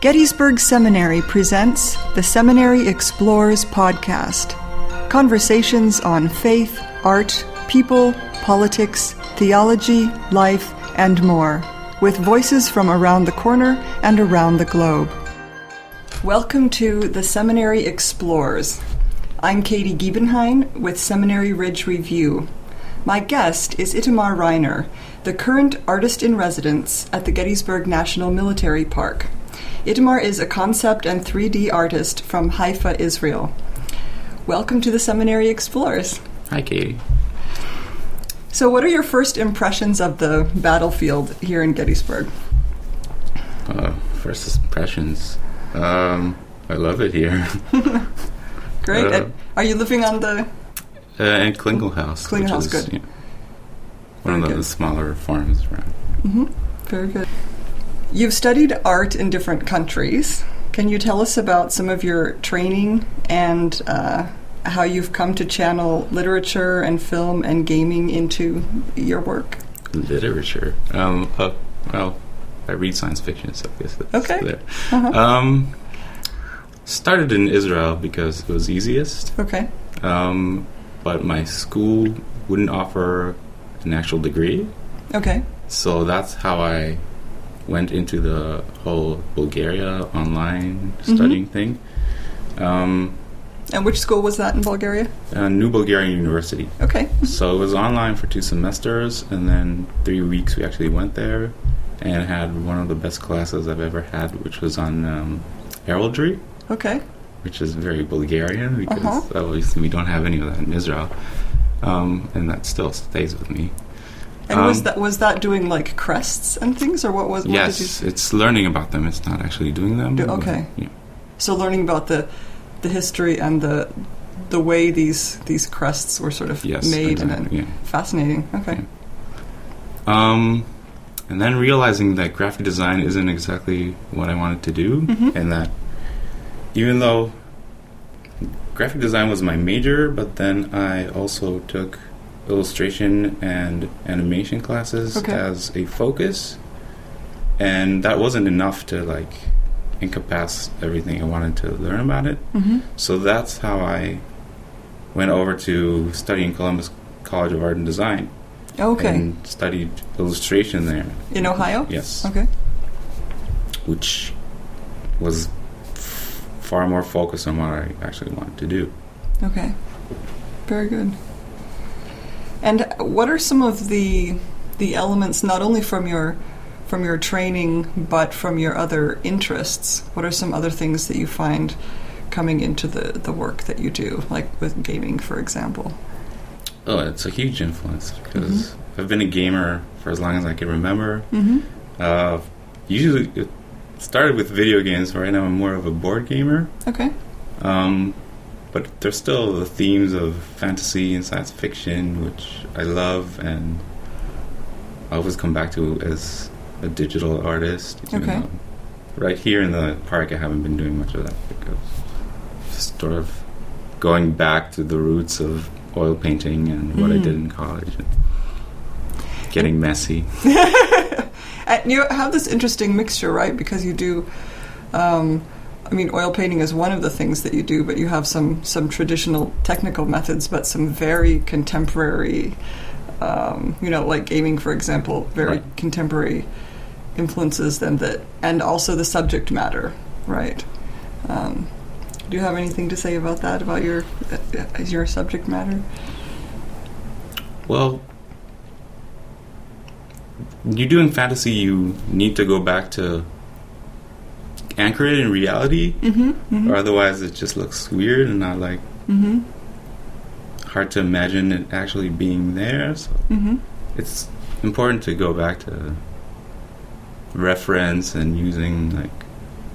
Gettysburg Seminary presents the Seminary Explores podcast. Conversations on faith, art, people, politics, theology, life, and more, with voices from around the corner and around the globe. Welcome to the Seminary Explores. I'm Katie Giebenheim with Seminary Ridge Review. My guest is Itamar Reiner, the current artist-in-residence at the Gettysburg National Military Park. Itamar is a concept and 3D artist from Haifa, Israel. Welcome to the Seminary Explores. Hi, Katie. So what are your first impressions of the battlefield here in Gettysburg? First impressions. I love it here. Great. Are you living on the... in Klingelhaus. Klingelhaus, good. Yeah, one of the smaller farms around. Mm-hmm. Very good. You've studied art in different countries. Can you tell us about some of your training and how you've come to channel literature and film and gaming into your work? Literature? Well, I read science fiction, so I guess that's okay. There. Uh-huh. Started in Israel because it was easiest. Okay. But my school wouldn't offer an actual degree. Okay. So that's how I went into the whole Bulgaria online studying thing. And which school was that in Bulgaria? New Bulgarian University. Okay. So it was online for 2 semesters, and then 3 weeks we actually went there and had one of the best classes I've ever had, which was on Heraldry. Okay. Which is very Bulgarian because obviously we don't have any of that in Israel. And that still stays with me. And was that doing like crests and things, or what was? Yes, what did you... it's learning about them. It's not actually doing them. Okay. But, yeah. So learning about the history and the way these crests were sort of made, exactly, and fascinating. Okay. Yeah. And then realizing that graphic design isn't exactly what I wanted to do, and that even though graphic design was my major, but then I also took illustration and animation classes as a focus, and that wasn't enough to encompass everything I wanted to learn about it. So that's how I went over to study in Columbus College of Art and Design. And studied illustration there. In Ohio? Yes. Okay. Which was far more focused on what I actually wanted to do. Okay. Very good. And what are some of the elements, not only from your training, but from your other interests? What are some other things that you find coming into the work that you do, like with gaming, for example? Oh, it's a huge influence because I've been a gamer for as long as I can remember. Usually it started with video games, but right now I'm more of a board gamer. Okay. But there's still the themes of fantasy and science fiction, which I love and I always come back to as a digital artist. Okay. Right here in the park, I haven't been doing much of that because just sort of going back to the roots of oil painting and what I did in college and getting messy. And you have this interesting mixture, right? Because you do, oil painting is one of the things that you do, but you have some traditional technical methods, but some very contemporary, like gaming, for example, very contemporary influences and also the subject matter, right? Do you have anything to say about that, about your subject matter? Well, you're doing fantasy, you need to go back to anchor it in reality, or otherwise it just looks weird and not hard to imagine it actually being there. So it's important to go back to reference and using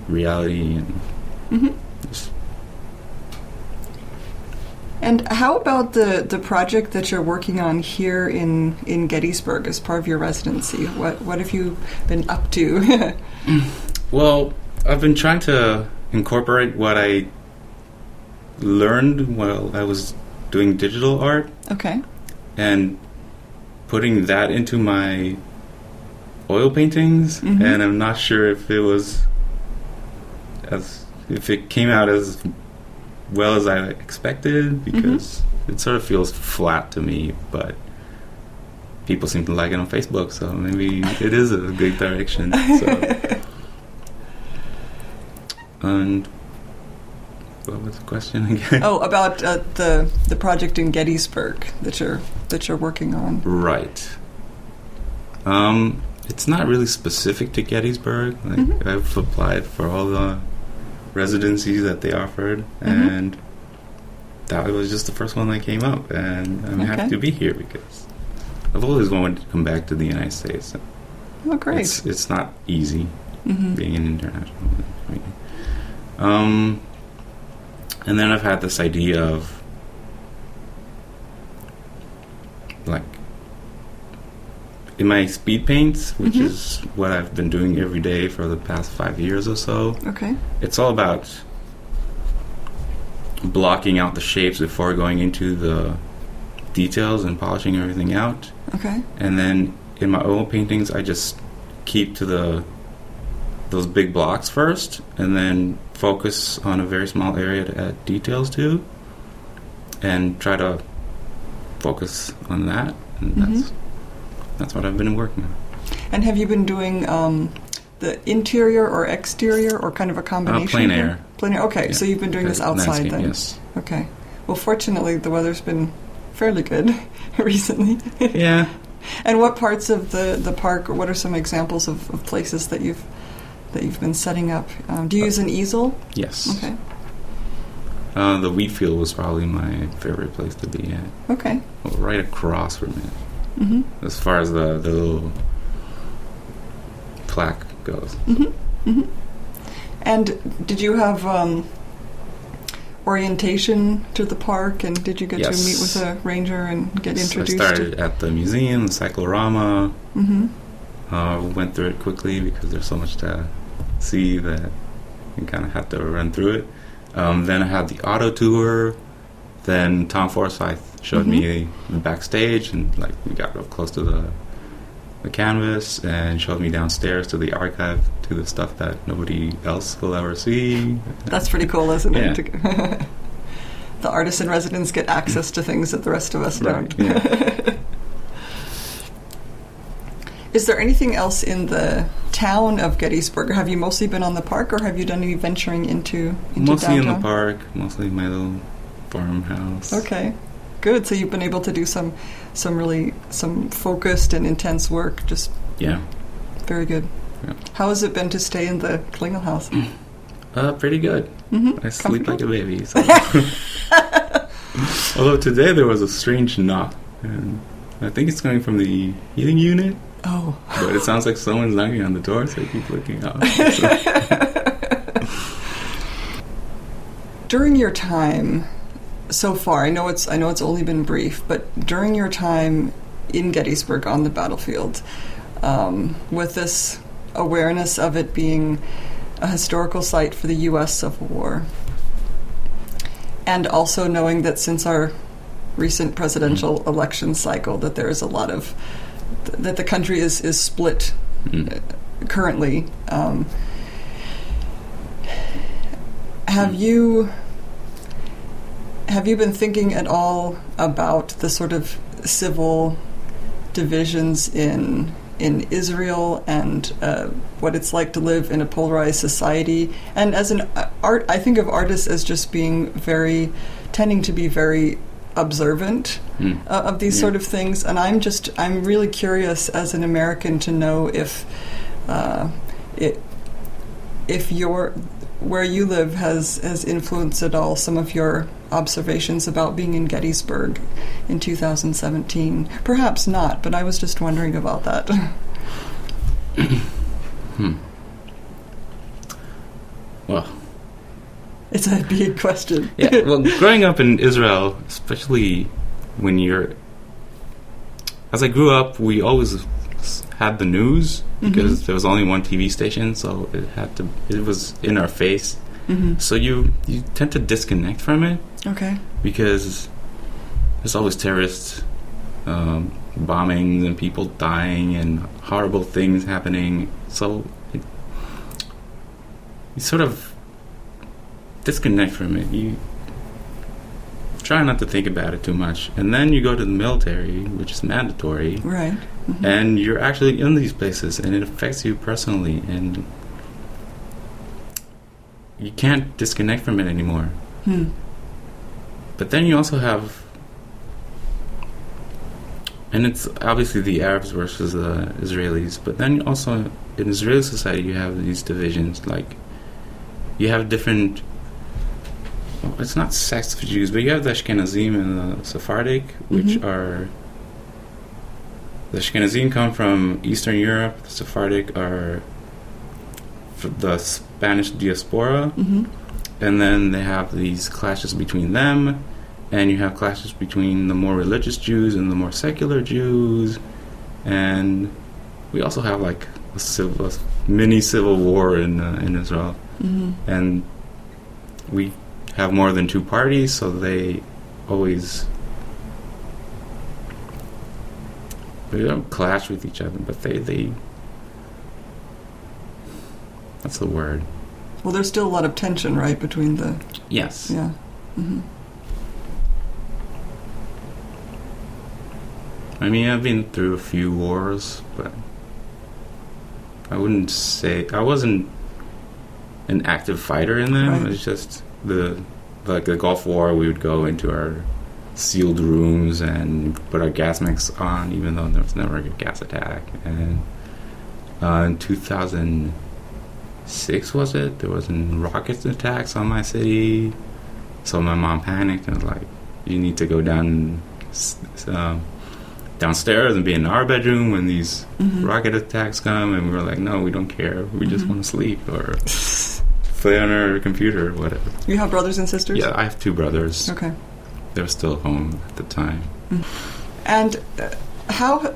reality and just. And how about the project that you're working on here in Gettysburg as part of your residency? What have you been up to? Well, I've been trying to incorporate what I learned while I was doing digital art. Okay. And putting that into my oil paintings, and I'm not sure if it was if it came out as well as I expected, because it sort of feels flat to me, but people seem to like it on Facebook, so maybe it is a good direction. So. And what was the question again? Oh, about the project in Gettysburg that you're working on. Right. It's not really specific to Gettysburg. Like, I've applied for all the residencies that they offered, and that was just the first one that came up, and I'm happy to be here because I've always wanted to come back to the United States. Oh, great. It's not easy being an international. And then I've had this idea of, like, in my speed paints, which is what I've been doing every day for the past 5 years or so. Okay. It's all about blocking out the shapes before going into the details and polishing everything out. Okay. And then in my oil paintings, I just keep to those big blocks first, and then focus on a very small area to add details to, and try to focus on that. And that's what I've been working on. And have you been doing the interior or exterior, or kind of a combination? Plein air. Plein air. Okay, so you've been doing this outside landscape, then? Yes. Okay. Well, fortunately, the weather's been fairly good recently. Yeah. And what parts of the park, or what are some examples of places that you've been setting up? Do you use an easel? Yes. Okay. The wheat field was probably my favorite place to be at. Okay. Well, right across from it. As far as the little plaque goes. And did you have orientation to the park, and did you get to meet with a ranger and get introduced? I started at the museum, the cyclorama. Went through it quickly because there's so much to see that you kind of have to run through it. Then I had the auto tour. Then Tom Forsyth showed me the backstage, and like we got real close to the canvas, and showed me downstairs to the archive, to the stuff that nobody else will ever see. That's pretty cool, isn't it? Yeah. The artists in residence get access to things that the rest of us don't. Yeah. Is there anything else in the town of Gettysburg? Have you mostly been on the park, or have you done any venturing into mostly downtown? in the park, mostly my little farmhouse. Okay, good. So you've been able to do some focused and intense work. Just very good. Yeah. How has it been to stay in the Klingel house? Pretty good. I sleep like a baby. So. Although today there was a strange knock, and I think it's coming from the heating unit. Oh. But it sounds like someone's knocking on the door, so I keep looking out. During your time so far, I know it's only been brief, but during your time in Gettysburg on the battlefield, with this awareness of it being a historical site for the U.S. Civil War, and also knowing that since our recent presidential election cycle, that there is a lot of that the country is split currently. Have you been thinking at all about the sort of civil divisions in Israel, and what it's like to live in a polarized society? And as an art, I think of artists as just being tending to be very observant of these sort of things, and I'm really curious as an American to know if where you live has influenced at all some of your observations about being in Gettysburg in 2017. Perhaps not, but I was just wondering about that. Well, it's a big question. Yeah, well, growing up in Israel, especially as I grew up, we always had the news because there was only one TV station, so it was in our face. So you tend to disconnect from it. Okay. Because there's always terrorist bombings and people dying and horrible things happening. So you sort of disconnect from it. You try not to think about it too much. And then you go to the military, which is mandatory. Right. Mm-hmm. And you're actually in these places, and it affects you personally. And you can't disconnect from it anymore. But then you also have... And it's obviously the Arabs versus the Israelis. But then also in Israeli society, you have these divisions. Like, you have different... It's not sects of Jews, but you have the Ashkenazim and the Sephardic, which are... The Ashkenazim come from Eastern Europe. The Sephardic are the Spanish diaspora. And then they have these clashes between them. And you have clashes between the more religious Jews and the more secular Jews. And we also have like a mini civil war in Israel. And we have more than two parties, so they always... They don't clash with each other, but they that's the word. Well, there's still a lot of tension, right, between the... Yes. Yeah. I mean, I've been through a few wars, but I wouldn't say... I wasn't an active fighter in them. Right. It's just the Gulf War, we would go into our sealed rooms and put our gas masks on, even though there was never a gas attack. And in 2006, was it? There was rocket attacks on my city. So my mom panicked and was like, you need to go downstairs and be in our bedroom when these rocket attacks come. And we were like, no, we don't care. We just want to sleep or play on our computer or whatever. You have brothers and sisters? Yeah, I have two brothers. Okay. They were still home at the time. And how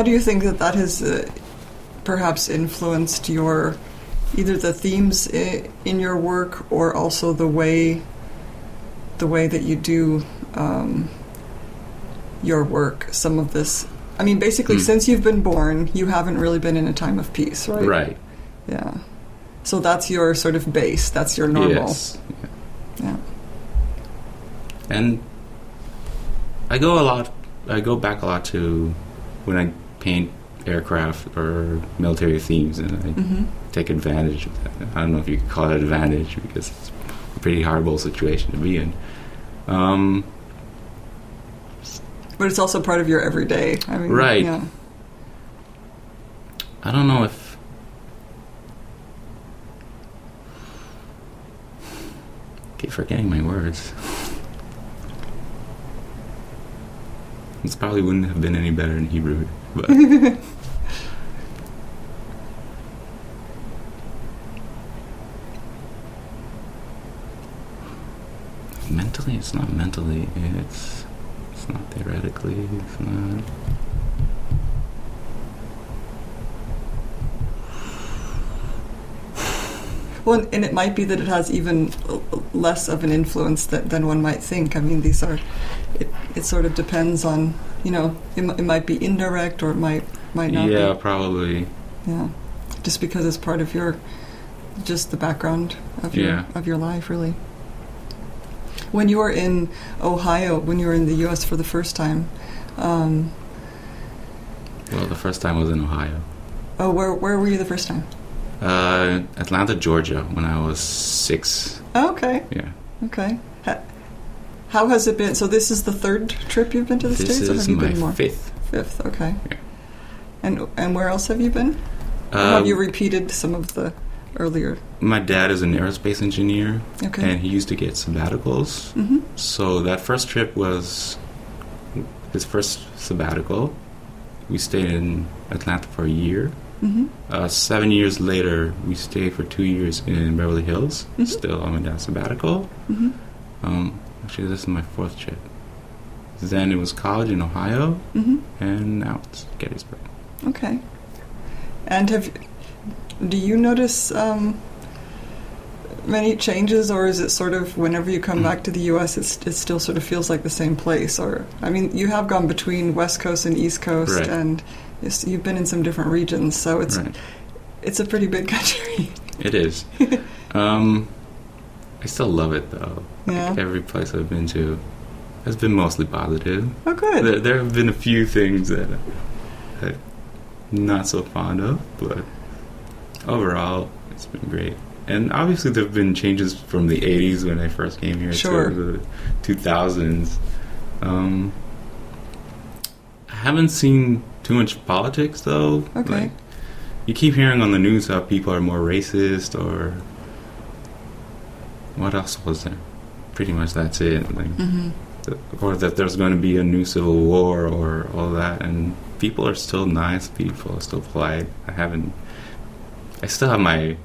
do you think that has perhaps influenced your... either the themes in your work or also the way that you do your work, some of this... I mean, basically, since you've been born, you haven't really been in a time of peace, right? Right. Yeah. So that's your sort of base. That's your normal. Yes. Yeah. And I go back a lot to when I paint aircraft or military themes, and I take advantage of that. I don't know if you could call it advantage, because it's a pretty horrible situation to be in. But it's also part of your everyday. I mean, right. Yeah. I don't know if... I keep forgetting my words. This probably wouldn't have been any better in Hebrew, but... Mentally, it's not mentally. It's not theoretically. It's not... Well, and it might be that it has even less of an influence than one might think. I mean, these are... It sort of depends on, it might be indirect or it might not be. Yeah, probably. Yeah. Just because it's part of just the background of your life, really. When you were in Ohio, when you were in the U.S. for the first time... well, the first time was in Ohio. Oh, where were you the first time? Atlanta, Georgia, when I was 6. Oh, okay. Yeah. Okay. How has it been? So this is the third trip you've been to the States? This is my fifth. Fifth, okay. Yeah. And where else have you been? Have you repeated some of the earlier? My dad is an aerospace engineer, okay. And he used to get sabbaticals. So that first trip was his first sabbatical. We stayed in Atlanta for a year. 7 years later, we stayed for 2 years in Beverly Hills, still on my dad's sabbatical. Actually, this is my fourth trip. Then it was college in Ohio, and now it's Gettysburg. Okay. And do you notice many changes, or is it sort of whenever you come back to the U.S., it still sort of feels like the same place? Or, I mean, you have gone between West Coast and East Coast, right. And you've been in some different regions, so it's a pretty big country. It is. I still love it, though. Yeah. Like, every place I've been to has been mostly positive. Oh, good. There have been a few things that I'm not so fond of, but overall, it's been great. And obviously, there have been changes from the 80s when I first came here to the 2000s. I haven't seen too much politics, though. Okay. Like, you keep hearing on the news how people are more racist, or what else was there? Pretty much that's it. Like, or that there's going to be a new civil war, or all that. And people are still nice. People are still polite. I still have my...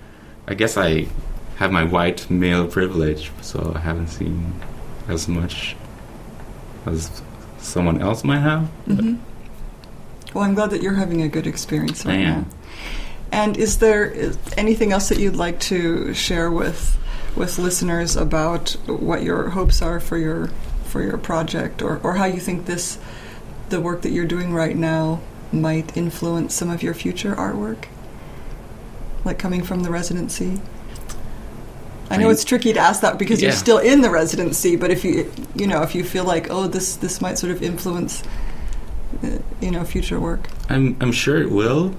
I guess I have my white male privilege, so I haven't seen as much as someone else might have. Well, I'm glad that you're having a good experience right now. am. And is there anything else that you'd like to share with listeners about what your hopes are for your project, or how you think the work that you're doing right now might influence some of your future artwork? Like coming from the residency? I know it's tricky to ask that because you're still in the residency, but if you feel like, oh, this might sort of influence future work. I'm sure it will.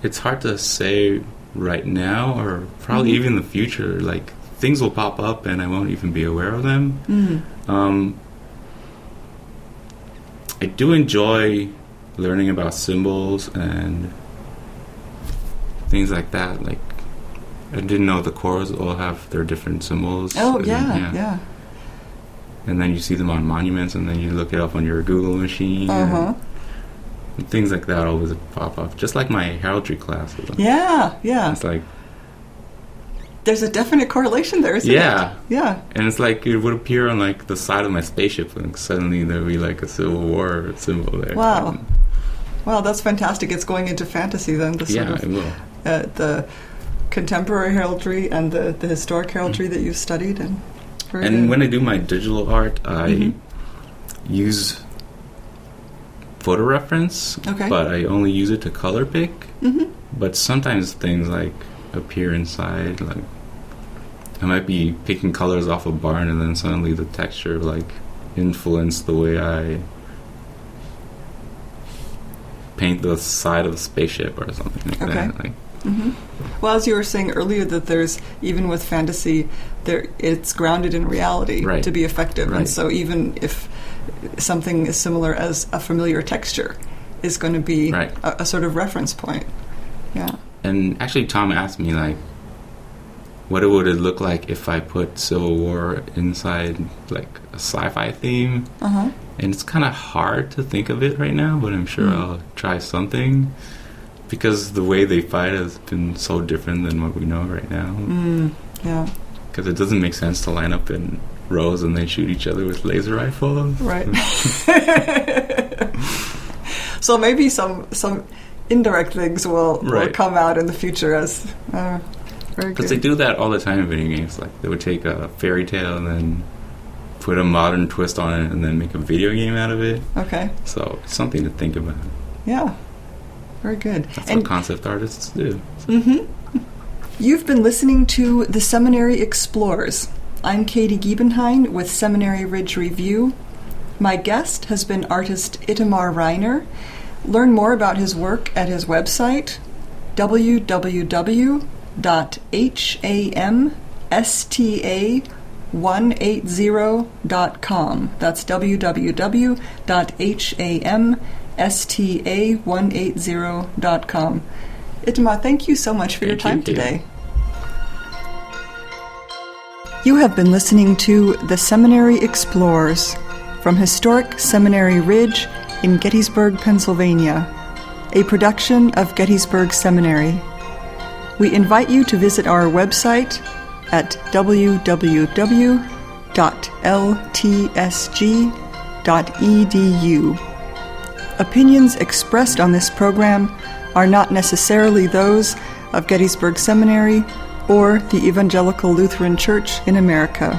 It's hard to say right now, or probably even in the future. Like, things will pop up and I won't even be aware of them. I do enjoy learning about symbols and things like that. Like, I didn't know the chords all have their different symbols. Oh, yeah. And then you see them on monuments, and then you look it up on your Google machine. And things like that always pop up. Just like my heraldry class. Yeah. It's like... There's a definite correlation there, isn't it? Yeah. And it's like it would appear on like the side of my spaceship, and suddenly there would be like a Civil War symbol there. Wow. Wow, that's fantastic. It's going into fantasy then. It will. The contemporary heraldry and the historic heraldry that you've studied. And when I do my digital art, I use photo reference, but I only use it to color pick. But sometimes things like appear inside, like I might be picking colors off a barn, and then suddenly the texture like influenced the way I paint the side of a spaceship or something like that. Like, well, as you were saying earlier, that there's, even with fantasy, it's grounded in reality to be effective. And so even if something as similar as a familiar texture is going to be a sort of reference point. Yeah. And actually, Tom asked me, like, what would it look like if I put Civil War inside, like, a sci-fi theme? And it's kind of hard to think of it right now, but I'm sure I'll try something, because the way they fight has been so different than what we know right now. Yeah. Because it doesn't make sense to line up in rows and then shoot each other with laser rifles. Right. So maybe some indirect things will come out in the future as very good. Because they do that all the time in video games. Like, they would take a fairy tale and then put a modern twist on it and then make a video game out of it. Okay. So it's something to think about. Yeah. Very good. That's what concept artists do. You've been listening to The Seminary Explores. I'm Katie Giebenheim with Seminary Ridge Review. My guest has been artist Itamar Reiner. Learn more about his work at his website, www.hamsta180.com. That's www.hamsta180.com. Itamar, thank you so much for your time today. You have been listening to The Seminary Explores from historic Seminary Ridge in Gettysburg, Pennsylvania, a production of Gettysburg Seminary. We invite you to visit our website at www.ltsg.edu. Opinions expressed on this program are not necessarily those of Gettysburg Seminary or the Evangelical Lutheran Church in America.